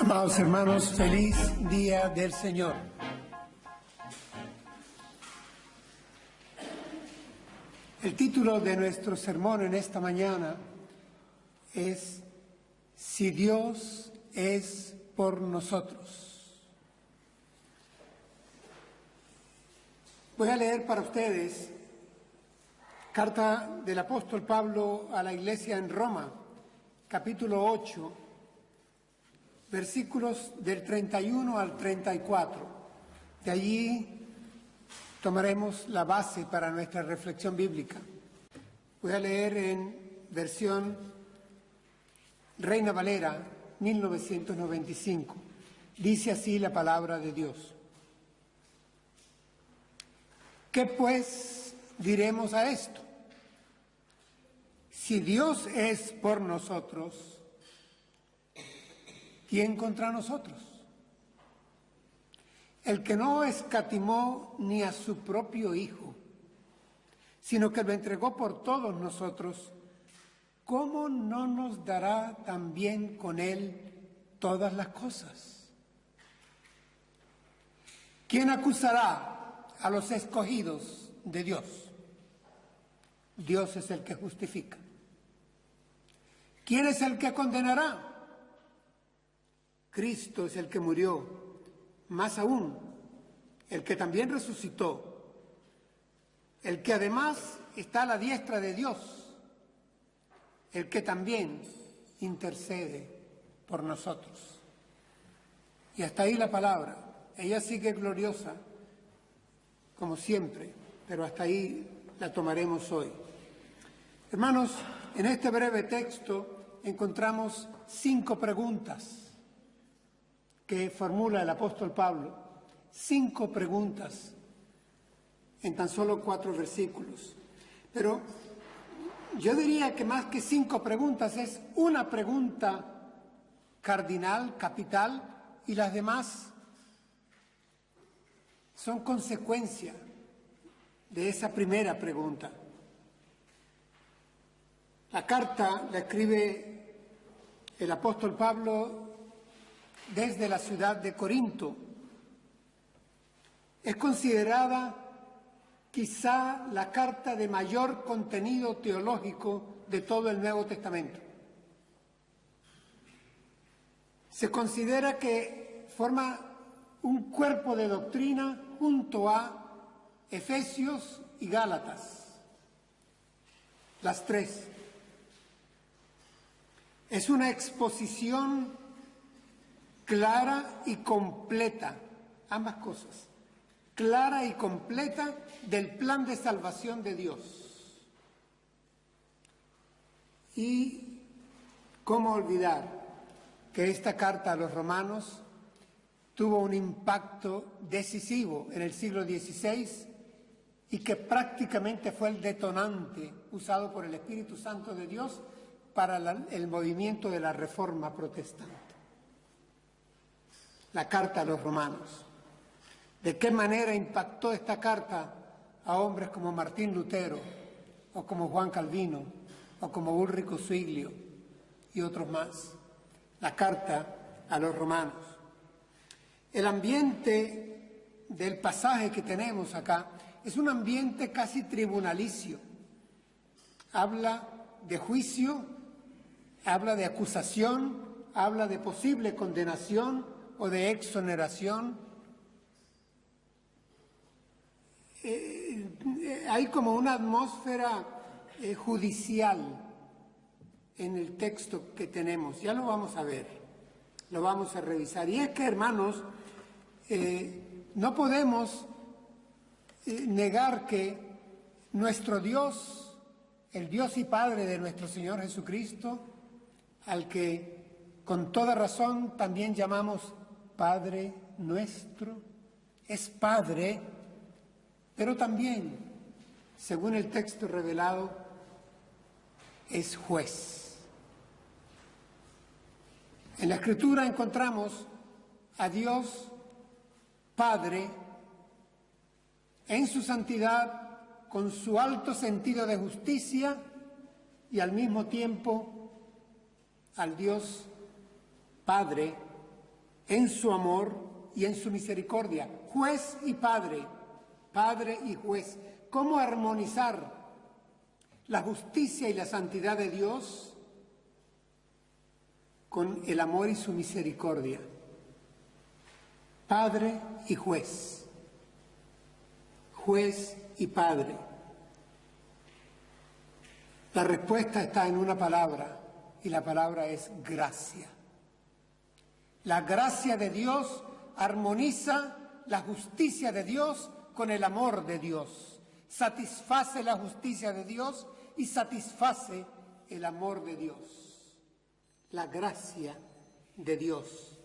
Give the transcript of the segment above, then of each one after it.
Amados hermanos, feliz día del Señor. El título de nuestro sermón en esta mañana es Si Dios es por nosotros. Voy a leer para ustedes carta del apóstol Pablo a la iglesia en Roma, capítulo 8, versículos del 31 al 34. De allí tomaremos la base para nuestra reflexión bíblica. Voy a leer en versión Reina Valera 1995. Dice así la palabra de Dios. ¿Qué pues diremos a esto? Si Dios es por nosotros, ¿quién contra nosotros? El que no escatimó ni a su propio Hijo, sino que lo entregó por todos nosotros, ¿cómo no nos dará también con Él todas las cosas? ¿Quién acusará a los escogidos de Dios? Dios es el que justifica. ¿Quién es el que condenará? Cristo es el que murió, más aún, el que también resucitó, el que además está a la diestra de Dios, el que también intercede por nosotros. Y hasta ahí la palabra. Ella sigue gloriosa, como siempre, pero hasta ahí la tomaremos hoy. Hermanos, en este breve texto encontramos 5 preguntas que formula el apóstol Pablo, 5 preguntas en tan solo 4 versículos. Pero yo diría que más que 5 preguntas es una pregunta cardinal, capital, y las demás son consecuencia de esa primera pregunta. La carta la escribe el apóstol Pablo desde la ciudad de Corinto. Es considerada quizá la carta de mayor contenido teológico de todo el Nuevo Testamento. Se considera que forma un cuerpo de doctrina junto a Efesios y Gálatas, las 3. Es una exposición clara y completa, ambas cosas, clara y completa del plan de salvación de Dios. Y cómo olvidar que esta carta a los romanos tuvo un impacto decisivo en el siglo XVI y que prácticamente fue el detonante usado por el Espíritu Santo de Dios para el movimiento de la Reforma protestante. La carta a los romanos. ¿De qué manera impactó esta carta a hombres como Martín Lutero, o como Juan Calvino, o como Ulrico Zwinglio y otros más? La carta a los romanos. El ambiente del pasaje que tenemos acá es un ambiente casi tribunalicio. Habla de juicio, habla de acusación, habla de posible condenación o de exoneración. Hay como una atmósfera judicial en el texto que tenemos. Ya lo vamos a ver, lo vamos a revisar. Y es que, hermanos, no podemos negar que nuestro Dios, el Dios y Padre de nuestro Señor Jesucristo, al que con toda razón también llamamos Padre nuestro, es Padre, pero también, según el texto revelado, es juez. En la Escritura encontramos a Dios Padre en su santidad, con su alto sentido de justicia, y al mismo tiempo al Dios Padre en su amor y en su misericordia. Juez y padre, padre y juez. ¿Cómo armonizar la justicia y la santidad de Dios con el amor y su misericordia? Padre y juez. Juez y padre. La respuesta está en una palabra, y la palabra es gracia. La gracia de Dios armoniza la justicia de Dios con el amor de Dios. Satisface la justicia de Dios y satisface el amor de Dios. La gracia de Dios.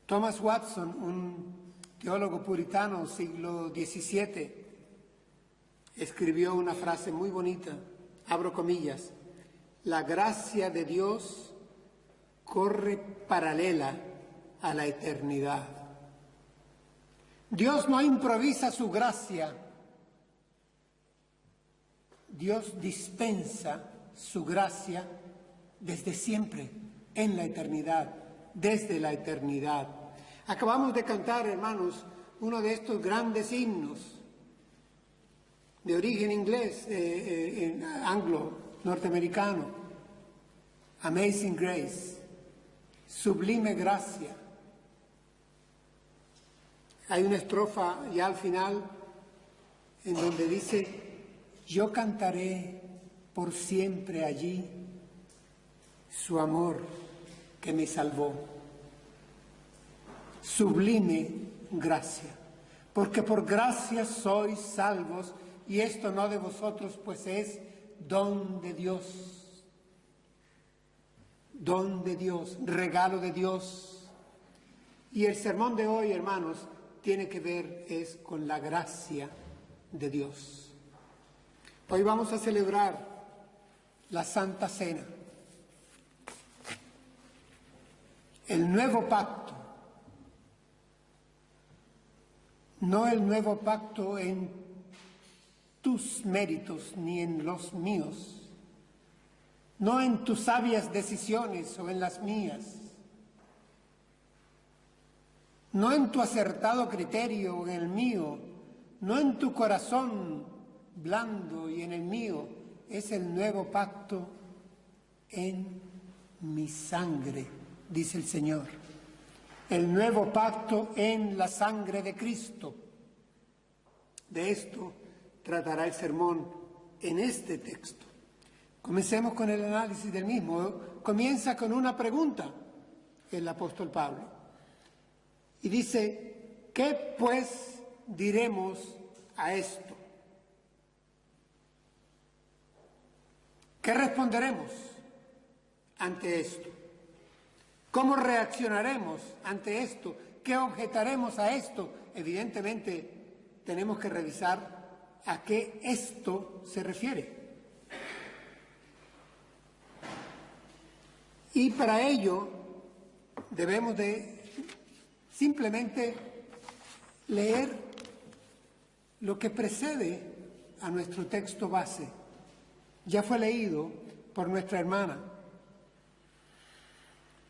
Thomas Watson, un teólogo puritano siglo XVII, escribió una frase muy bonita, abro comillas: la gracia de Dios corre paralela a la eternidad. Dios no improvisa su gracia, Dios dispensa su gracia desde siempre, en la eternidad, desde la eternidad. Acabamos de cantar, hermanos, uno de estos grandes himnos de origen inglés, anglo, norteamericano, Amazing Grace, sublime gracia. Hay una estrofa ya al final en donde dice: yo cantaré por siempre allí su amor que me salvó. Sublime gracia, porque por gracia sois salvos, y esto no de vosotros, pues es don de Dios. Don de Dios, regalo de Dios. Y el sermón de hoy, hermanos, tiene que ver es con la gracia de Dios. Hoy vamos a celebrar la Santa Cena, el nuevo pacto, no el nuevo pacto en tus méritos ni en los míos, no en tus sabias decisiones o en las mías, no en tu acertado criterio o en el mío, no en tu corazón blando y en el mío, es el nuevo pacto en mi sangre, dice el Señor. El nuevo pacto en la sangre de Cristo. De esto tratará el sermón en este texto. Comencemos con el análisis del mismo. Comienza con una pregunta el apóstol Pablo. Y dice: ¿qué pues diremos a esto? ¿Qué responderemos ante esto? ¿Cómo reaccionaremos ante esto? ¿Qué objetaremos a esto? Evidentemente, tenemos que revisar a qué esto se refiere. Y para ello debemos de simplemente leer lo que precede a nuestro texto base. Ya fue leído por nuestra hermana.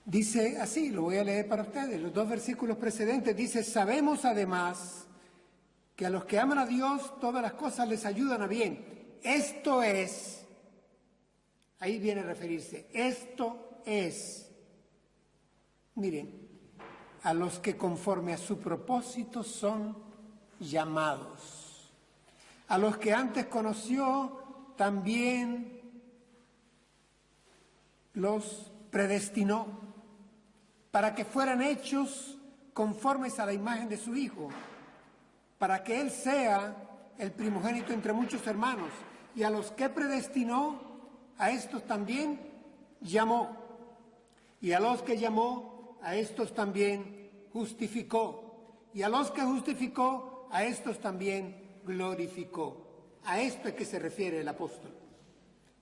Dice así, lo voy a leer para ustedes, los dos versículos precedentes. Dice: sabemos además que a los que aman a Dios todas las cosas les ayudan a bien. Esto es, ahí viene a referirse, esto es, miren, a los que conforme a su propósito son llamados. A los que antes conoció también los predestinó para que fueran hechos conformes a la imagen de su Hijo, para que Él sea el primogénito entre muchos hermanos. Y a los que predestinó, a estos también llamó. Y a los que llamó, a estos también justificó. Y a los que justificó, a estos también glorificó. A esto es que se refiere el apóstol.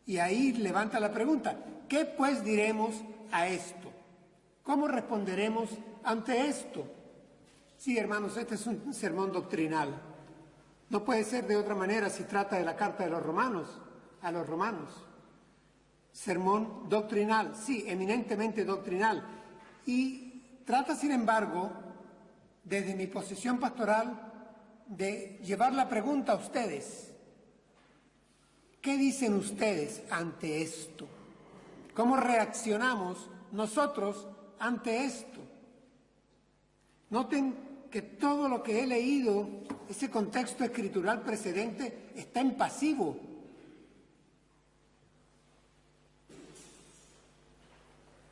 Y ahí levanta la pregunta: ¿qué pues diremos a esto? ¿Cómo responderemos ante esto? Sí, hermanos, este es un sermón doctrinal. No puede ser de otra manera si trata de la carta de los romanos, a los romanos. Sermón doctrinal, sí, eminentemente doctrinal. Y trata, sin embargo, desde mi posición pastoral, de llevar la pregunta a ustedes. ¿Qué dicen ustedes ante esto? ¿Cómo reaccionamos nosotros ante esto? Noten que todo lo que he leído, ese contexto escritural precedente, está en pasivo.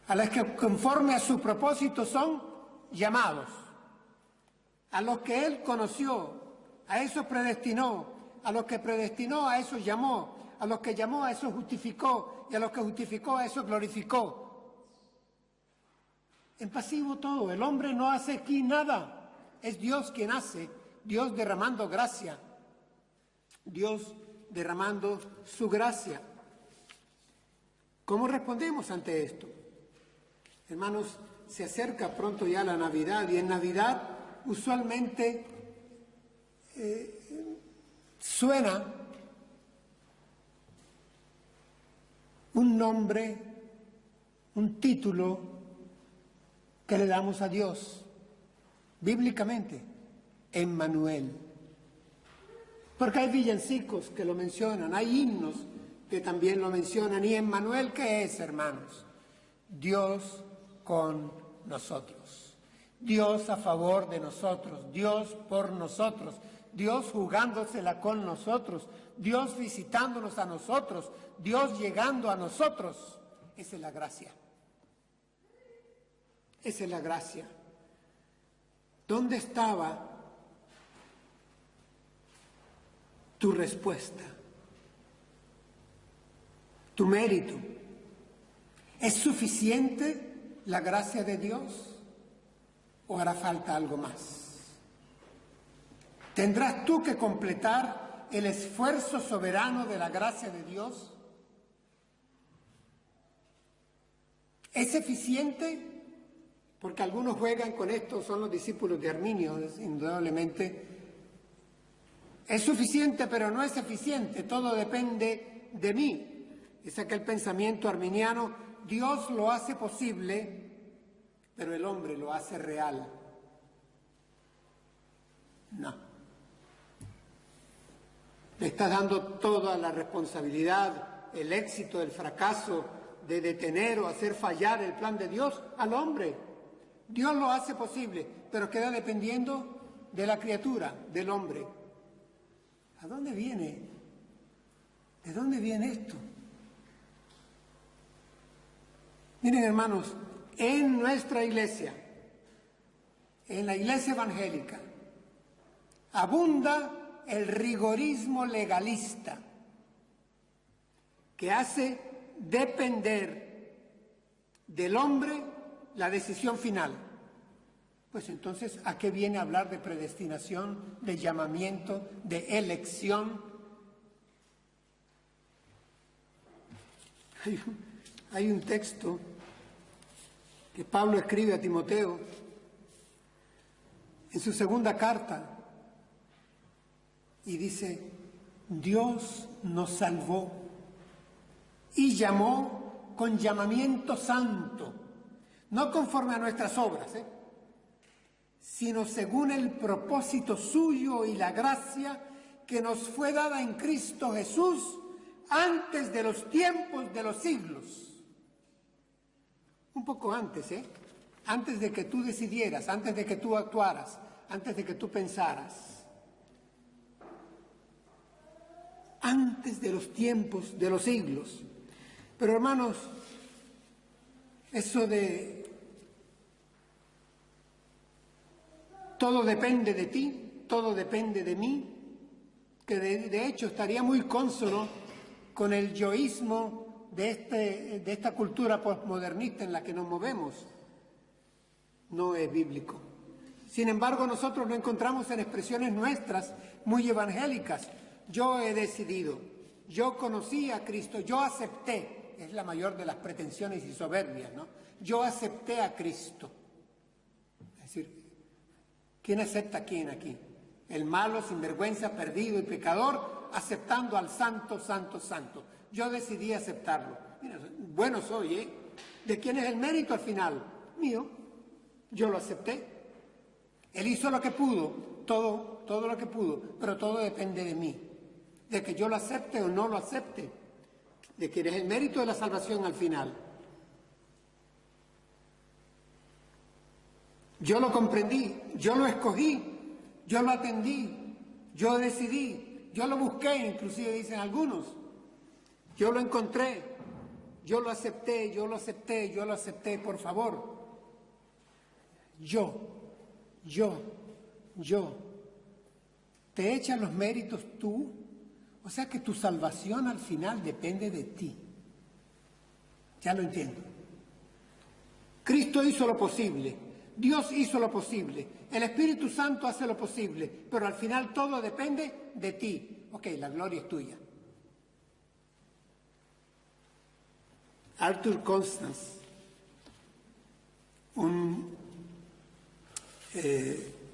A los que conforme a su propósito son llamados, a los que Él conoció, a esos predestinó, a los que predestinó, a esos llamó, a los que llamó, a esos justificó, y a los que justificó, a esos glorificó. En pasivo todo, el hombre no hace aquí nada. Es Dios quien hace, Dios derramando gracia, Dios derramando su gracia. ¿Cómo respondemos ante esto? Hermanos, se acerca pronto ya la Navidad y en Navidad usualmente suena un nombre, un título que le damos a Dios. Bíblicamente, Emmanuel. Porque hay villancicos que lo mencionan, hay himnos que también lo mencionan. ¿Y Emmanuel qué es, hermanos? Dios con nosotros. Dios a favor de nosotros, Dios por nosotros, Dios jugándosela con nosotros, Dios visitándonos a nosotros, Dios llegando a nosotros. Esa es la gracia. Esa es la gracia. ¿Dónde estaba tu respuesta? Tu mérito. ¿Es suficiente la gracia de Dios o hará falta algo más? ¿Tendrás tú que completar el esfuerzo soberano de la gracia de Dios? ¿Es eficiente? Porque algunos juegan con esto, son los discípulos de Arminio, indudablemente. Es suficiente, pero no es eficiente, todo depende de mí. Es aquel pensamiento arminiano, Dios lo hace posible, pero el hombre lo hace real. No. Le estás dando toda la responsabilidad, el éxito, el fracaso de detener o hacer fallar el plan de Dios al hombre. Dios lo hace posible, pero queda dependiendo de la criatura, del hombre. ¿A dónde viene? ¿De dónde viene esto? Miren, hermanos, en nuestra iglesia, en la iglesia evangélica, abunda el rigorismo legalista que hace depender del hombre la decisión final. Pues entonces, ¿a qué viene a hablar de predestinación, de llamamiento, de elección? Hay un texto que Pablo escribe a Timoteo en su segunda carta y dice, Dios nos salvó y llamó con llamamiento santo, no conforme a nuestras obras, sino según el propósito suyo y la gracia que nos fue dada en Cristo Jesús antes de los tiempos de los siglos. Un poco antes, antes de que tú decidieras, antes de que tú actuaras, antes de que tú pensaras. Antes de los tiempos de los siglos. Pero hermanos, eso de todo depende de ti, todo depende de mí, que de hecho estaría muy cónsono con el yoísmo de esta cultura postmodernista en la que nos movemos. No es bíblico. Sin embargo, nosotros lo encontramos en expresiones nuestras muy evangélicas. Yo he decidido, yo conocí a Cristo, yo acepté, es la mayor de las pretensiones y soberbias, ¿no? Yo acepté a Cristo. Es decir, ¿quién acepta a quién aquí? El malo, sinvergüenza, perdido y pecador, aceptando al santo, santo, santo. Yo decidí aceptarlo. Mira, bueno soy, ¿eh? ¿De quién es el mérito al final? Mío. Yo lo acepté. Él hizo lo que pudo, todo lo que pudo, pero todo depende de mí, de que yo lo acepte o no lo acepte, de que es el mérito de la salvación al final. Yo lo comprendí, yo lo escogí, yo lo atendí, yo decidí, yo lo busqué, inclusive dicen algunos. Yo lo encontré, yo lo acepté, yo lo acepté, yo lo acepté, por favor. Yo. ¿Te echan los méritos tú? O sea que tu salvación al final depende de ti. Ya lo entiendo. Cristo hizo lo posible, Dios hizo lo posible, el Espíritu Santo hace lo posible, pero al final todo depende de ti. Ok, la gloria es tuya. Arthur Constance, un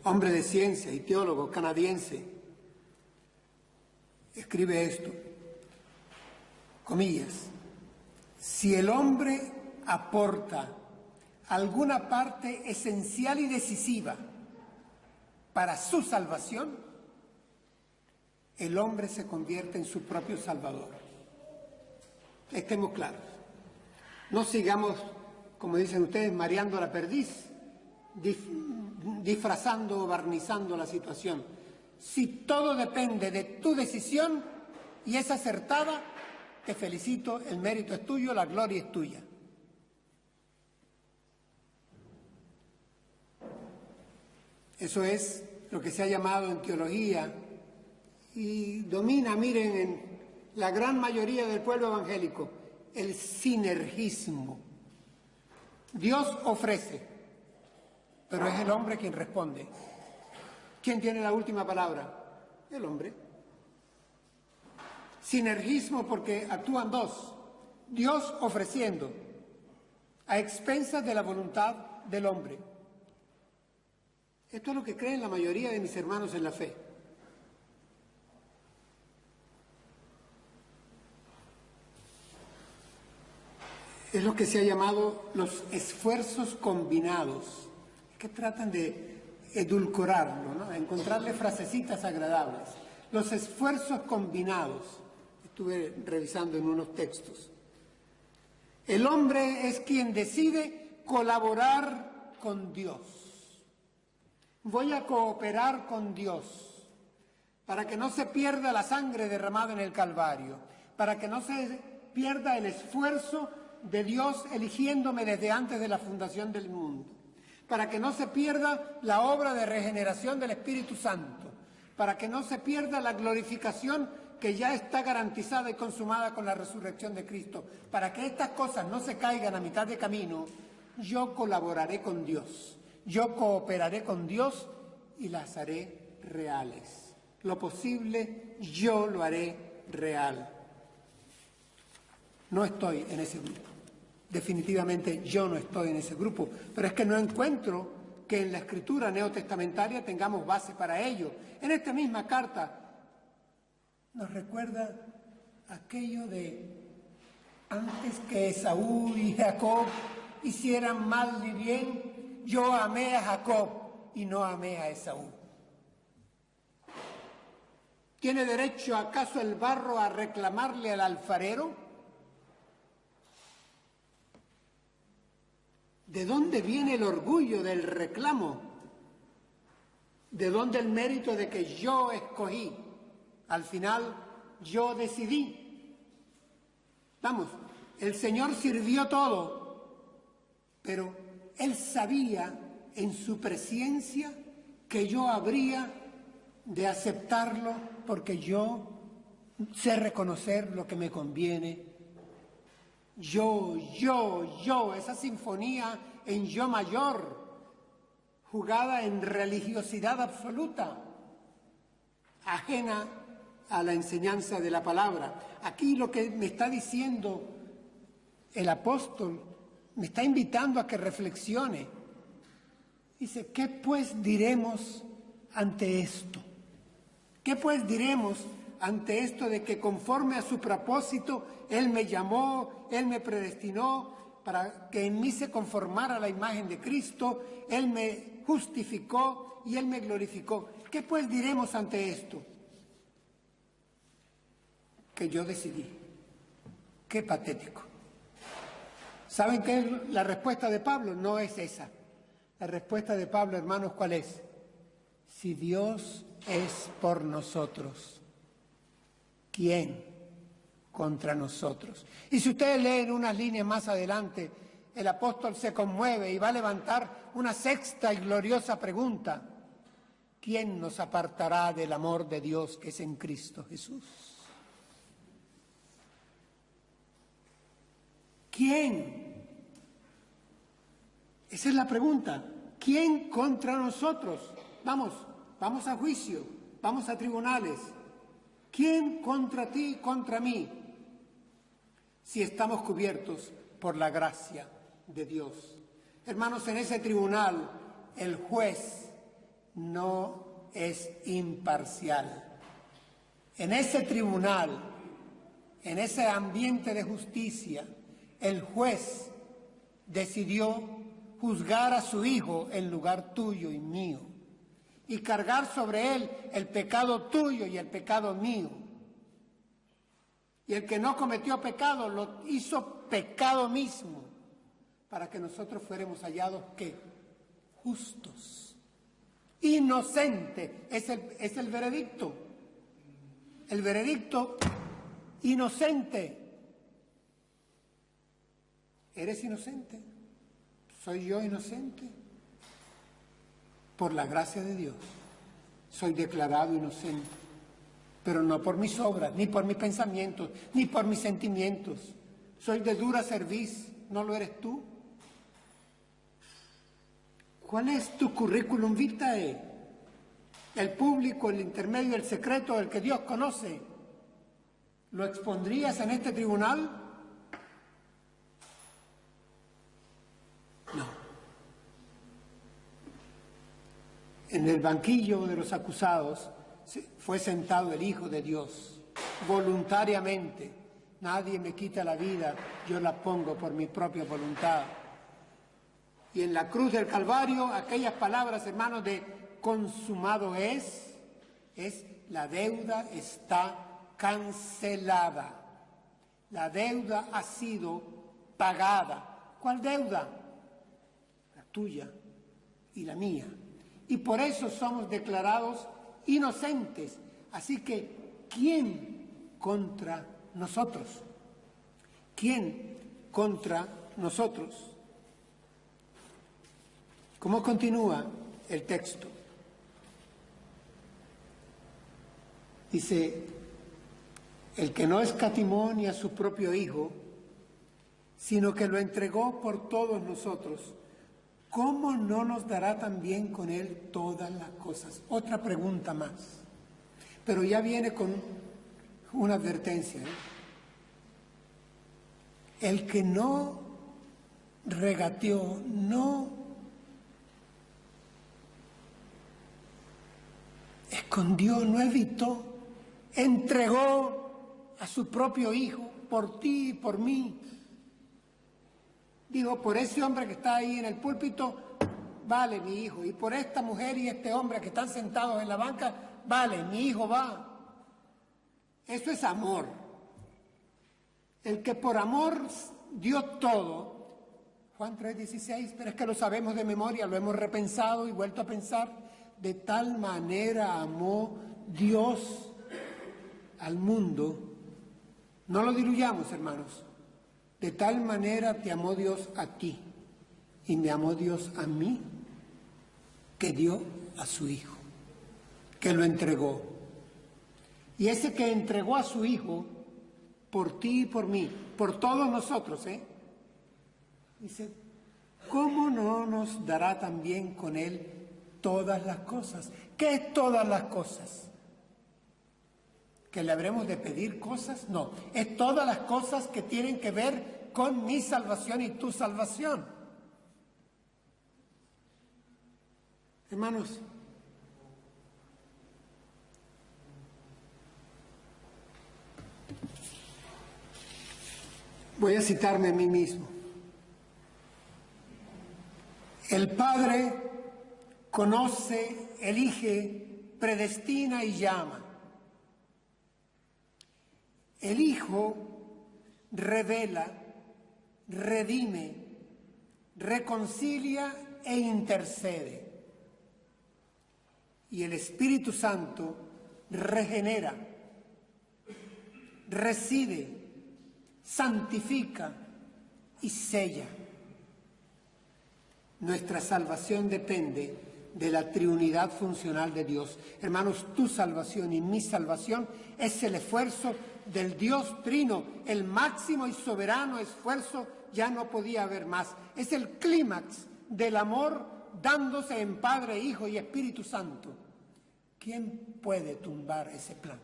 hombre de ciencia y teólogo canadiense, escribe esto, comillas: si el hombre aporta alguna parte esencial y decisiva para su salvación, el hombre se convierte en su propio salvador. Estemos claros. No sigamos, como dicen ustedes, mareando la perdiz, disfrazando o barnizando la situación. Si todo depende de tu decisión y es acertada, te felicito, el mérito es tuyo, la gloria es tuya. Eso es lo que se ha llamado en teología y domina, miren, en la gran mayoría del pueblo evangélico, el sinergismo. Dios ofrece, pero es el hombre quien responde. ¿Quién tiene la última palabra? El hombre. Sinergismo porque actúan dos. Dios ofreciendo a expensas de la voluntad del hombre. Esto es lo que creen la mayoría de mis hermanos en la fe. Es lo que se ha llamado los esfuerzos combinados, que tratan de edulcorarlo, ¿no? Encontrarle frasecitas agradables. Los esfuerzos combinados. Estuve revisando en unos textos. El hombre es quien decide colaborar con Dios. Voy a cooperar con Dios para que no se pierda la sangre derramada en el Calvario, para que no se pierda el esfuerzo de Dios eligiéndome desde antes de la fundación del mundo, para que no se pierda la obra de regeneración del Espíritu Santo, para que no se pierda la glorificación que ya está garantizada y consumada con la resurrección de Cristo. Para que estas cosas no se caigan a mitad de camino, yo colaboraré con Dios, yo cooperaré con Dios y las haré reales. Lo posible, yo lo haré real. No estoy en ese grupo. Definitivamente yo no estoy en ese grupo, pero es que no encuentro que en la escritura neotestamentaria tengamos base para ello. En esta misma carta nos recuerda aquello de antes que Esaú y Jacob hicieran mal ni bien, yo amé a Jacob y no amé a Esaú. ¿Tiene derecho acaso el barro a reclamarle al alfarero? ¿De dónde viene el orgullo del reclamo? ¿De dónde el mérito de que yo escogí? Al final, yo decidí. Vamos, el Señor sirvió todo, pero Él sabía en su presencia que yo habría de aceptarlo porque yo sé reconocer lo que me conviene. Yo, esa sinfonía en yo mayor, jugada en religiosidad absoluta, ajena a la enseñanza de la palabra. Aquí lo que me está diciendo el apóstol, me está invitando a que reflexione. Dice, ¿qué pues diremos ante esto? ¿Qué pues diremos ante esto de que conforme a su propósito Él me llamó, Él me predestinó, para que en mí se conformara la imagen de Cristo. Él me justificó y Él me glorificó. ¿Qué pues diremos ante esto? Que yo decidí. Qué patético. ¿Saben qué es la respuesta de Pablo? No es esa. La respuesta de Pablo, hermanos, ¿cuál es? Si Dios es por nosotros, ¿quién contra nosotros? Y si ustedes leen unas líneas más adelante, el apóstol se conmueve y va a levantar una sexta y gloriosa pregunta. ¿Quién nos apartará del amor de Dios que es en Cristo Jesús? ¿Quién? Esa es la pregunta. ¿Quién contra nosotros? Vamos a juicio, vamos a tribunales. ¿Quién contra ti, contra mí? Si estamos cubiertos por la gracia de Dios. Hermanos, en ese tribunal el juez no es imparcial. En ese tribunal, en ese ambiente de justicia, el juez decidió juzgar a su hijo en lugar tuyo y mío y cargar sobre él el pecado tuyo y el pecado mío. Y el que no cometió pecado lo hizo pecado mismo para que nosotros fuéramos hallados ¿qué? Justos. Inocente es el veredicto. El veredicto inocente. ¿Eres inocente? ¿Soy yo inocente? Por la gracia de Dios, soy declarado inocente, pero no por mis obras, ni por mis pensamientos, ni por mis sentimientos. Soy de dura cerviz, ¿no lo eres tú? ¿Cuál es tu currículum vitae? El público, el intermedio, el secreto, el que Dios conoce. ¿Lo expondrías en este tribunal? No. En el banquillo de los acusados fue sentado el Hijo de Dios, voluntariamente. Nadie me quita la vida, yo la pongo por mi propia voluntad. Y en la cruz del Calvario, aquellas palabras, hermanos, de consumado es la deuda está cancelada. La deuda ha sido pagada. ¿Cuál deuda? La tuya y la mía. Y por eso somos declarados inocentes. Así que, ¿quién contra nosotros? ¿Quién contra nosotros? ¿Cómo continúa el texto? Dice, el que no escatimó ni a su propio Hijo, sino que lo entregó por todos nosotros, ¿cómo no nos dará también con Él todas las cosas? Otra pregunta más, pero ya viene con una advertencia. El que no regateó, no escondió, no evitó, entregó a su propio Hijo por ti y por mí. Digo, por ese hombre que está ahí en el púlpito, vale mi hijo. Y por esta mujer y este hombre que están sentados en la banca, vale, mi hijo va. Eso es amor. El que por amor dio todo. Juan 3:16, pero es que lo sabemos de memoria, lo hemos repensado y vuelto a pensar. De tal manera amó Dios al mundo. No lo diluyamos, hermanos. De tal manera te amó Dios a ti y me amó Dios a mí, que dio a su Hijo, que lo entregó. Y ese que entregó a su Hijo, por ti y por mí, por todos nosotros, dice, ¿cómo no nos dará también con Él todas las cosas? ¿Qué es todas las cosas? ¿Que le habremos de pedir cosas? No, es todas las cosas que tienen que ver con mi salvación y tu salvación. Hermanos, voy a citarme a mí mismo. El Padre conoce, elige, predestina y llama. El Hijo revela, redime, reconcilia e intercede. Y el Espíritu Santo regenera, reside, santifica y sella. Nuestra salvación depende de la triunidad funcional de Dios. Hermanos, tu salvación y mi salvación es el esfuerzo del Dios Trino, el máximo y soberano esfuerzo, ya no podía haber más. Es el clímax del amor dándose en Padre, Hijo y Espíritu Santo. ¿Quién puede tumbar ese plan?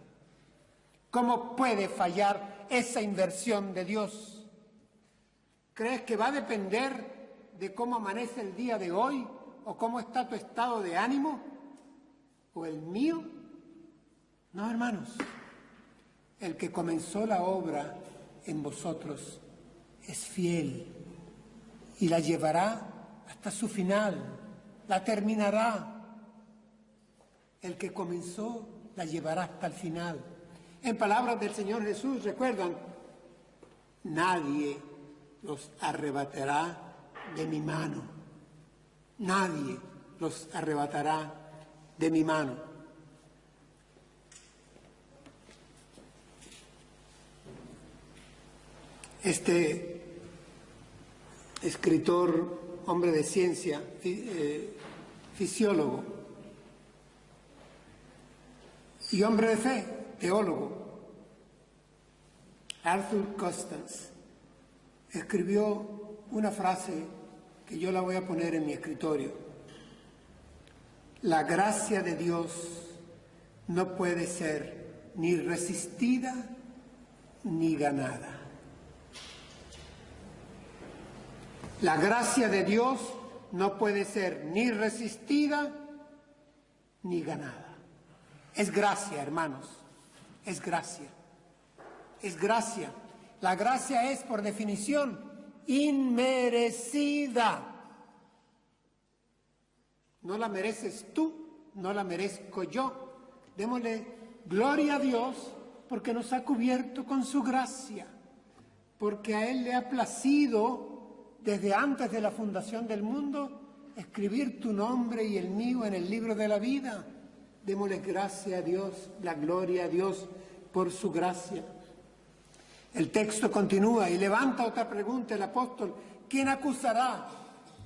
¿Cómo puede fallar esa inversión de Dios? ¿Crees que va a depender de cómo amanece el día de hoy o cómo está tu estado de ánimo o el mío? No, hermanos. El que comenzó la obra en vosotros es fiel y la llevará hasta su final, la terminará. El que comenzó la llevará hasta el final. En palabras del Señor Jesús, recuerdan, nadie los arrebatará de mi mano. Nadie los arrebatará de mi mano. Este escritor, hombre de ciencia, fisiólogo y hombre de fe, teólogo, Arthur Constance, escribió una frase que yo la voy a poner en mi escritorio. La gracia de Dios no puede ser ni resistida ni ganada. La gracia de Dios no puede ser ni resistida ni ganada. Es gracia, hermanos, es gracia. Es gracia. La gracia es, por definición, inmerecida. No la mereces tú, no la merezco yo. Démosle gloria a Dios porque nos ha cubierto con su gracia, porque a Él le ha placido desde antes de la fundación del mundo escribir tu nombre y el mío en el libro de la vida. Démosle gracia a Dios, la gloria a Dios por su gracia. El texto continúa y levanta otra pregunta el apóstol. ¿Quién acusará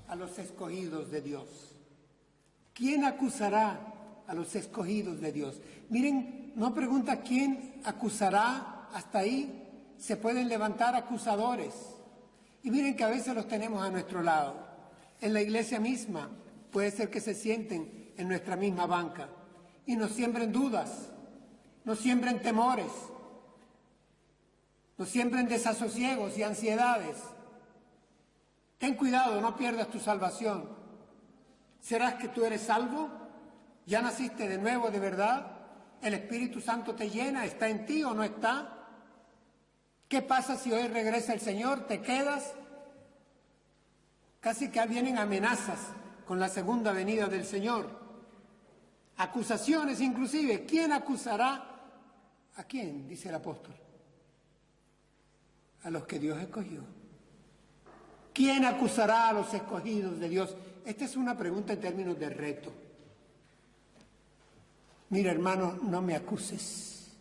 a los escogidos de Dios? ¿Quién acusará a los escogidos de Dios? Miren, no pregunta quién acusará, hasta ahí se pueden levantar acusadores. Y miren que a veces los tenemos a nuestro lado. En la iglesia misma puede ser que se sienten en nuestra misma banca y nos siembren dudas, nos siembren temores, nos siembren desasosiegos y ansiedades. Ten cuidado, no pierdas tu salvación. ¿Serás que tú eres salvo? ¿Ya naciste de nuevo de verdad? ¿El Espíritu Santo te llena? ¿Está en ti o no está? ¿Qué pasa si hoy regresa el Señor? ¿Te quedas? Casi que vienen amenazas con la segunda venida del Señor. Acusaciones inclusive. ¿Quién acusará? ¿A quién? Dice el apóstol. A los que Dios escogió. ¿Quién acusará a los escogidos de Dios? Esta es una pregunta en términos de reto. Mira, hermano, no me acuses.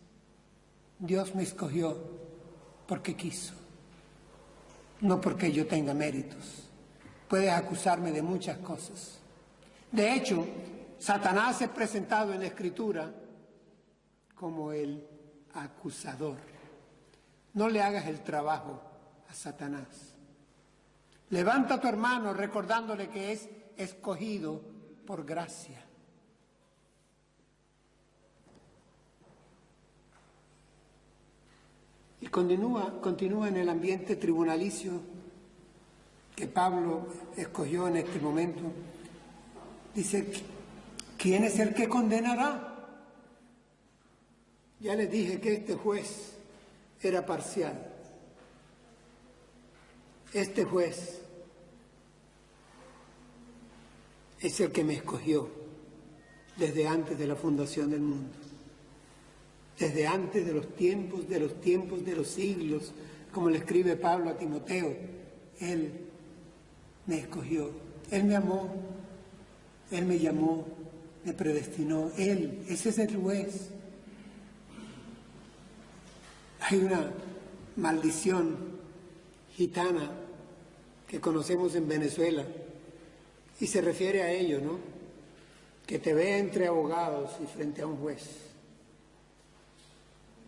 Dios me escogió porque quiso, no porque yo tenga méritos. Puedes acusarme de muchas cosas. De hecho, Satanás es presentado en la Escritura como el acusador. No le hagas el trabajo a Satanás. Levanta a tu hermano recordándole que es escogido por gracia. Y continúa en el ambiente tribunalicio que Pablo escogió en este momento. Dice, ¿quién es el que condenará? Ya les dije que este juez era parcial. Este juez es el que me escogió desde antes de la fundación del mundo, desde antes de los tiempos, de los siglos, como le escribe Pablo a Timoteo. Él me escogió, Él me amó, Él me llamó, me predestinó. Él, ese es el juez. Hay una maldición gitana que conocemos en Venezuela y se refiere a ello, ¿no? Que te vea entre abogados y frente a un juez.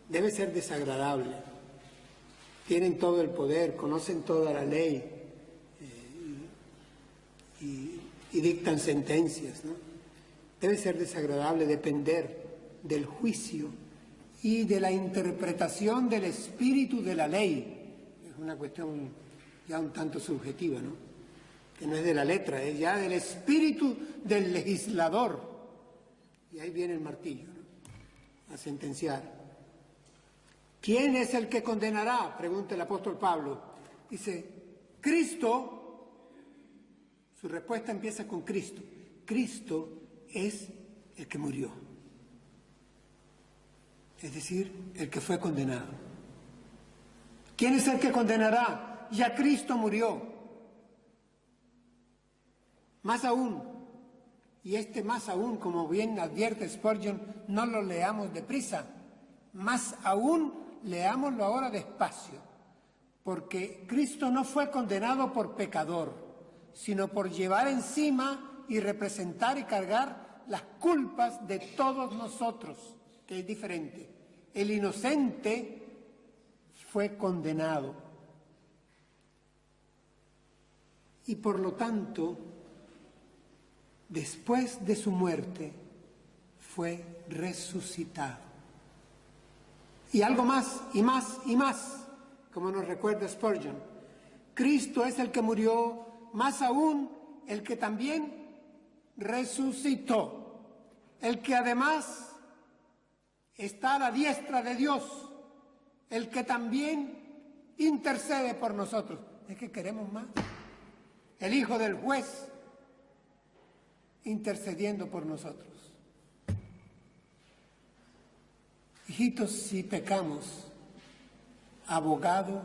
Debe ser desagradable. Tienen todo el poder, conocen toda la ley y dictan sentencias, ¿no? Debe ser desagradable depender del juicio y de la interpretación del espíritu de la ley. Es una cuestión ya un tanto subjetiva, ¿no? Que no es de la letra, es ya del espíritu del legislador. Y ahí viene el martillo, ¿no? A sentenciar. ¿Quién es el que condenará?, pregunta el apóstol Pablo. Dice, Cristo. Su respuesta empieza con Cristo. Cristo es el que murió. Es decir, el que fue condenado. ¿Quién es el que condenará? Ya Cristo murió. Más aún, y este más aún, como bien advierte Spurgeon, no lo leamos deprisa. Más aún, leámoslo ahora despacio, porque Cristo no fue condenado por pecador, sino por llevar encima y representar y cargar las culpas de todos nosotros, que es diferente. El inocente fue condenado y por lo tanto, después de su muerte, fue resucitado. Y algo más, y más, y más, como nos recuerda Spurgeon. Cristo es el que murió, más aún el que también resucitó, el que además está a la diestra de Dios, el que también intercede por nosotros. Es que queremos más. El Hijo del Juez intercediendo por nosotros. Hijitos, si pecamos, abogado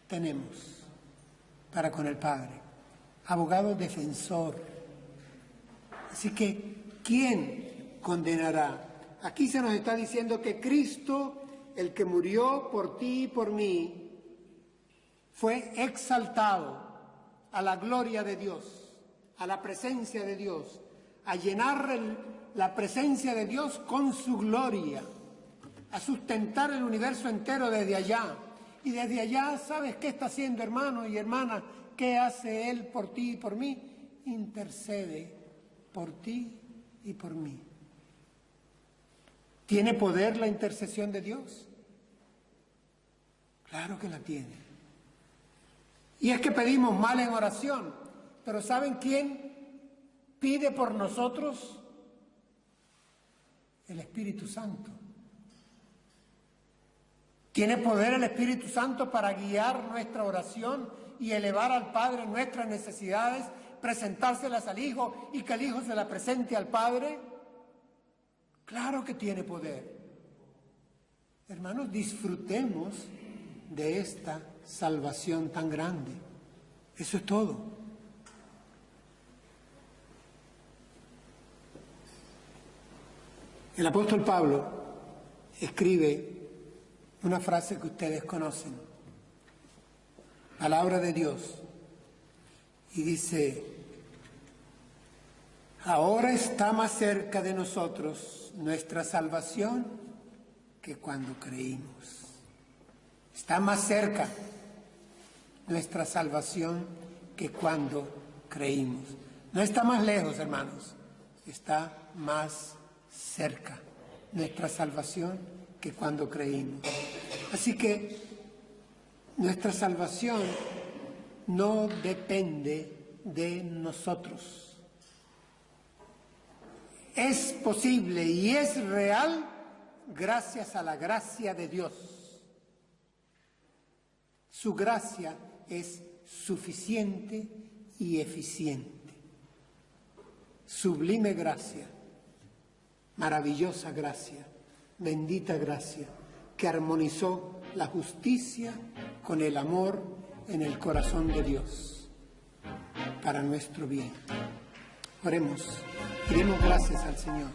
tenemos para con el Padre, abogado defensor. Así que, ¿quién condenará? Aquí se nos está diciendo que Cristo, el que murió por ti y por mí, fue exaltado a la gloria de Dios, a la presencia de Dios, a llenar la presencia de Dios con su gloria, a sustentar el universo entero desde allá. Y desde allá, ¿sabes qué está haciendo, hermano y hermana? ¿Qué hace Él por ti y por mí? Intercede por ti y por mí. ¿Tiene poder la intercesión de Dios? Claro que la tiene. Y es que pedimos mal en oración, pero ¿saben quién pide por nosotros? El Espíritu Santo. ¿Tiene poder el Espíritu Santo para guiar nuestra oración y elevar al Padre nuestras necesidades, presentárselas al Hijo y que el Hijo se la presente al Padre? Claro que tiene poder. Hermanos, disfrutemos de esta salvación tan grande. Eso es todo. El apóstol Pablo escribe una frase que ustedes conocen, palabra de Dios, y dice: ahora está más cerca de nosotros nuestra salvación que cuando creímos. Está más cerca nuestra salvación que cuando creímos. No está más lejos, hermanos, está más cerca nuestra salvación que cuando creímos. Así que nuestra salvación no depende de nosotros. Es posible y es real gracias a la gracia de Dios. Su gracia es suficiente y eficiente. sublime gracia, maravillosa gracia, bendita gracia, que armonizó la justicia con el amor en el corazón de Dios, para nuestro bien. Oremos y demos gracias al Señor.